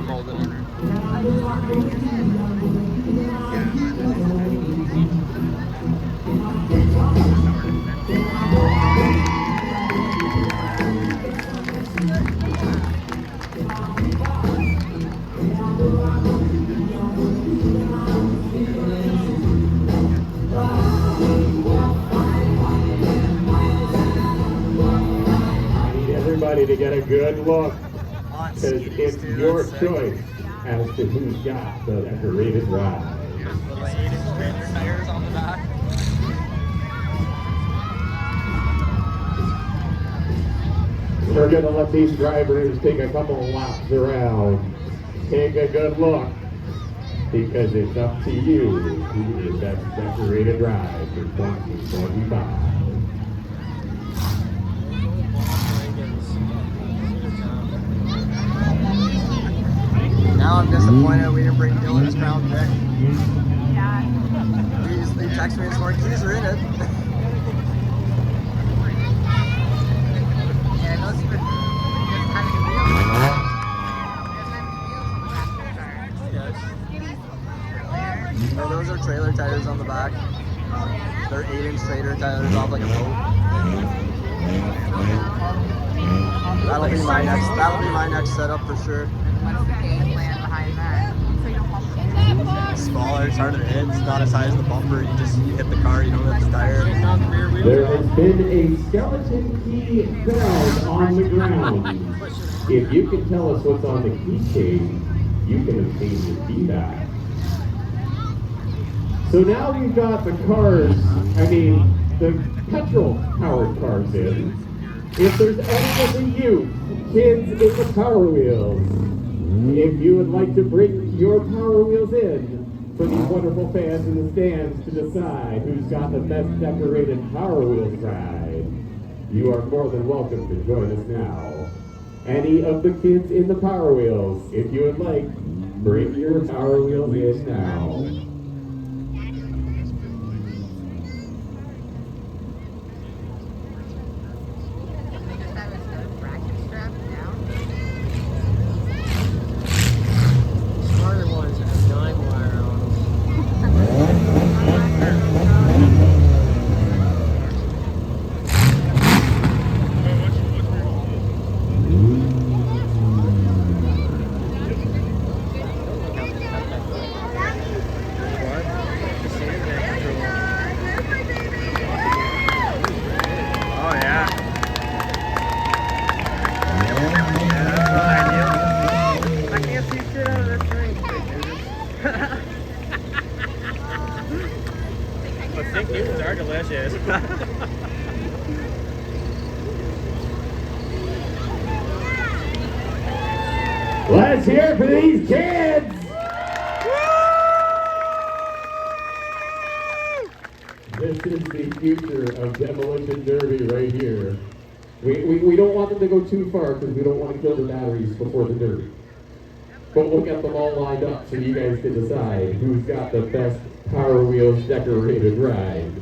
molded in. Everybody to get a good look, because it's your choice as to who's got the decorated ride. Little 8-inch trailer tires on the back. We're going to let these drivers take a couple of laps around. Take a good look, because it's up to you who is that decorated ride for 2025. Now I'm disappointed we didn't bring Dylan's crown pick. Yeah. They texted me this morning, keys are in it. Yeah, those even just having wheels. No, those are trailer tires on the back. They're 8-inch trailer tires off like a boat. That'll be my next setup for sure. What's the game plan behind that? So you don't bump into It's smaller, it's harder to hit, it's not as high as the bumper. You hit the car, you don't hit the tire. There has been a skeleton key found on the ground. If you can tell us what's on the keychain, you can obtain your key back. So now we've got the cars, the petrol-powered cars in. If there's any of the youth, kids in the Power Wheels, if you would like to bring your Power Wheels in for these wonderful fans in the stands to decide who's got the best decorated Power Wheels ride, you are more than welcome to join us now. Any of the kids in the Power Wheels, if you would like, bring your Power Wheels in now. Are delicious. Let's hear it for these kids! This is the future of Demolition Derby right here. We don't want them to go too far because we don't want to kill the batteries before the Derby. But we'll get them all lined up so you guys can decide who's got the best Power Wheels decorated ride.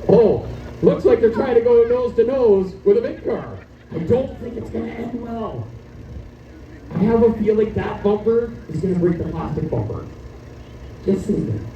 Oh, looks like they're trying to go nose to nose with a big car. I don't think it's going to end well. I have a feeling that bumper is going to break the plastic bumper. Just thinking.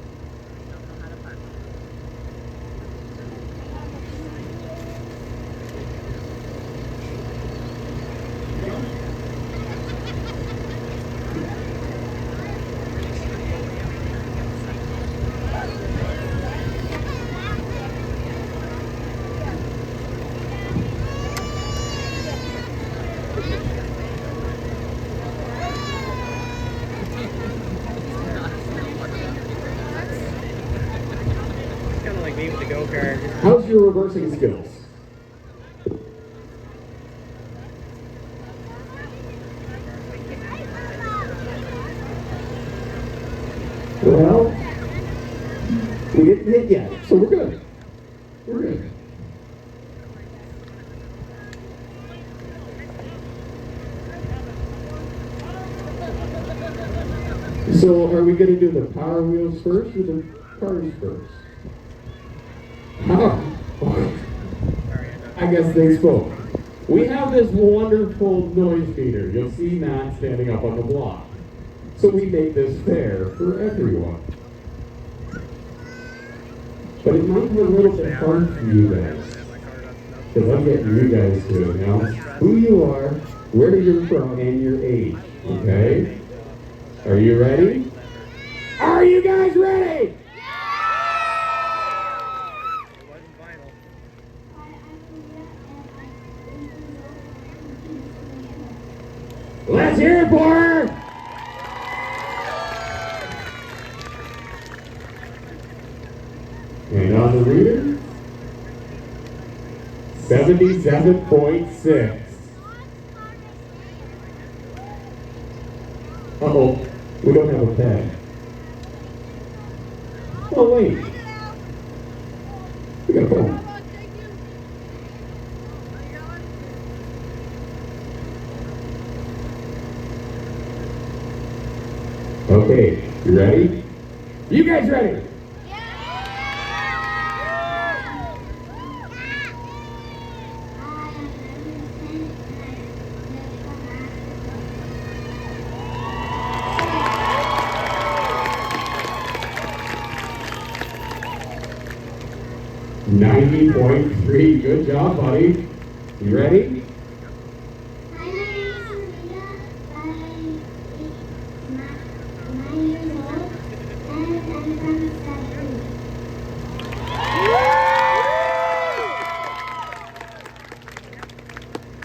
With the go-kart. How's your reversing skills? Well, we didn't hit yet, so we're good. We're good. So are we going to do the Power Wheels first or the cars first? Oh. I guess they spoke. We have this wonderful noise meter. You'll see Matt standing up on the block. So we make this fair for everyone. But it might be a little bit hard for you guys. Because I'm getting you guys to announce who you are, where you're from, and your age. Okay? Are you ready? Are you guys ready? Let's hear it for her! And on the reader, 77.6. Uh-oh, we don't have a pen. Oh, wait. We got a phone. Okay, you ready? You guys ready? $90.3. Good job, buddy. You ready? Hi, my name is Rita. I'm 9 years old, and I'm from Saturday.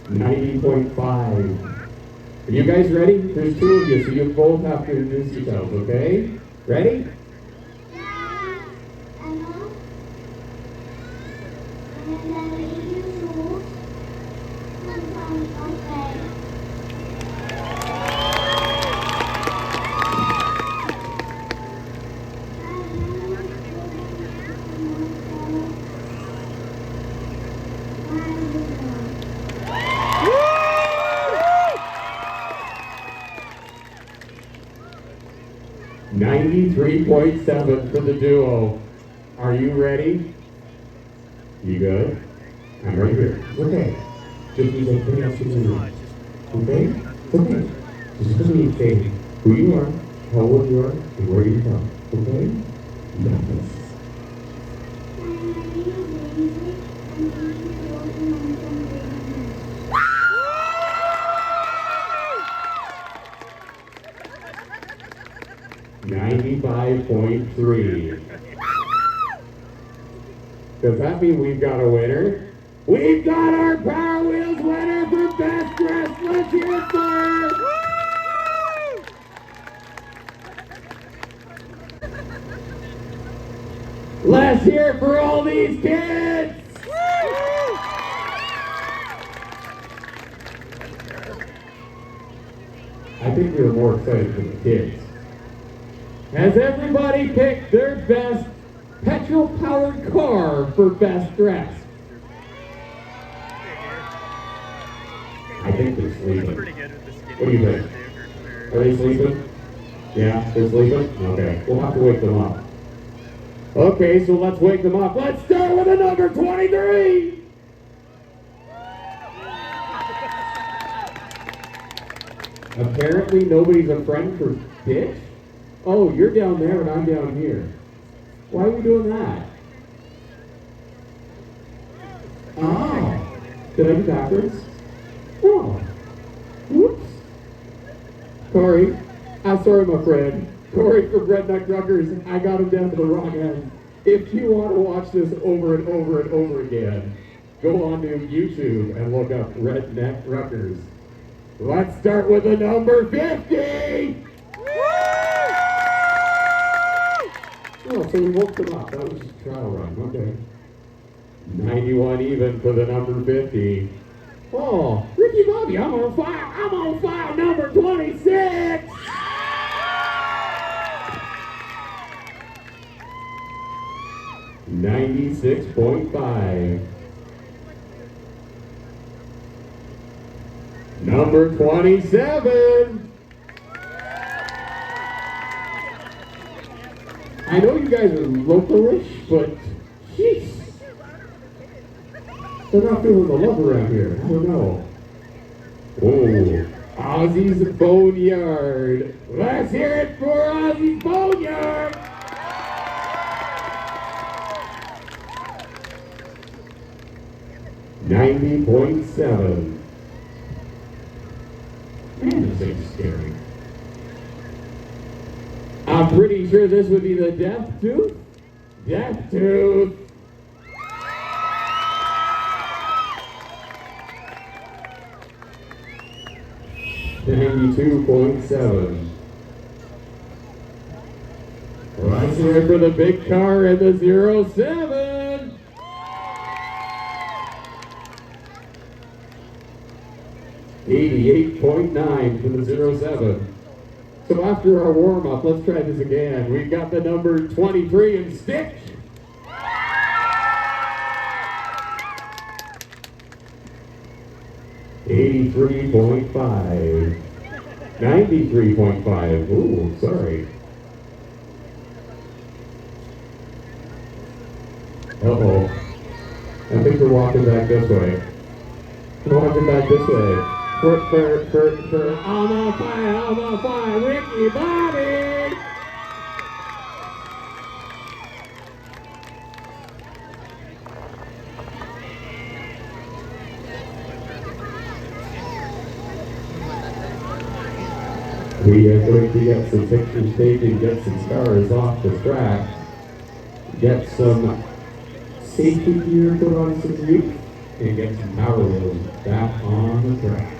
90.5. Are you guys ready? There's two of you, so you both have to introduce yourselves, okay? Ready? Hello. And I'm 8 years old. I'm from okay. $93.7 for the duo. Are you ready? You good? I'm right here. Okay. Just need everybody else to do. Okay? It's okay. Just because we say who you are, how old you are, and where you're from. Okay? You got this. My name is Daisy. I'm 8 years old, and I'm from Demolition. 95.3. Does that mean we've got a winner? We've got our Power Wheels winner for Best Dressed. Let's hear it for her. Let's hear it for all these kids. I think we were more excited than the kids. Has everybody picked their best petrol-powered car for Best Dressed? I think they're sleeping. What do you think? Are they sleeping? Yeah, they're sleeping? Okay, we'll have to wake them up. Okay, so let's wake them up. Let's start with a number 23! Apparently nobody's a friend for Ditch? Oh, you're down there and I'm down here. Why are we doing that? Oh, did I do backwards? Oh, whoops. Corey, I'm sorry, my friend. Corey from Redneck Ruckers, I got him down to the wrong end. If you want to watch this over and over and over again, go on to YouTube and look up Redneck Ruckers. Let's start with the number 50! Oh, so we woke them up. That was just a trial run. Okay. 91 even for the number 50. Oh, Ricky Bobby, I'm on fire. I'm on fire. Number 26. $96.5. Number 27. I know you guys are localish, but jeez. They're not feeling the love around here. I don't know. Oh, Ozzy's Boneyard. Let's hear it for Ozzy's Boneyard. 90.7. Man, this thing's scary. I'm pretty sure this would be the Death Tooth. Death Tooth. $92.7. Let's hear it for the big car and the 07. $88.9 for the 07. So after our warm-up, let's try this again. We've got the number 23 in stick. $83.5. 93.5. Ooh, sorry. Uh-oh. I think we're walking back this way. We're walking back this way. For I'm on fire, Ricky Bobby! We are going to get some pictures taken, get some cars off the track, get some safety gear put on some Jeep, and get some power wheels back on the track.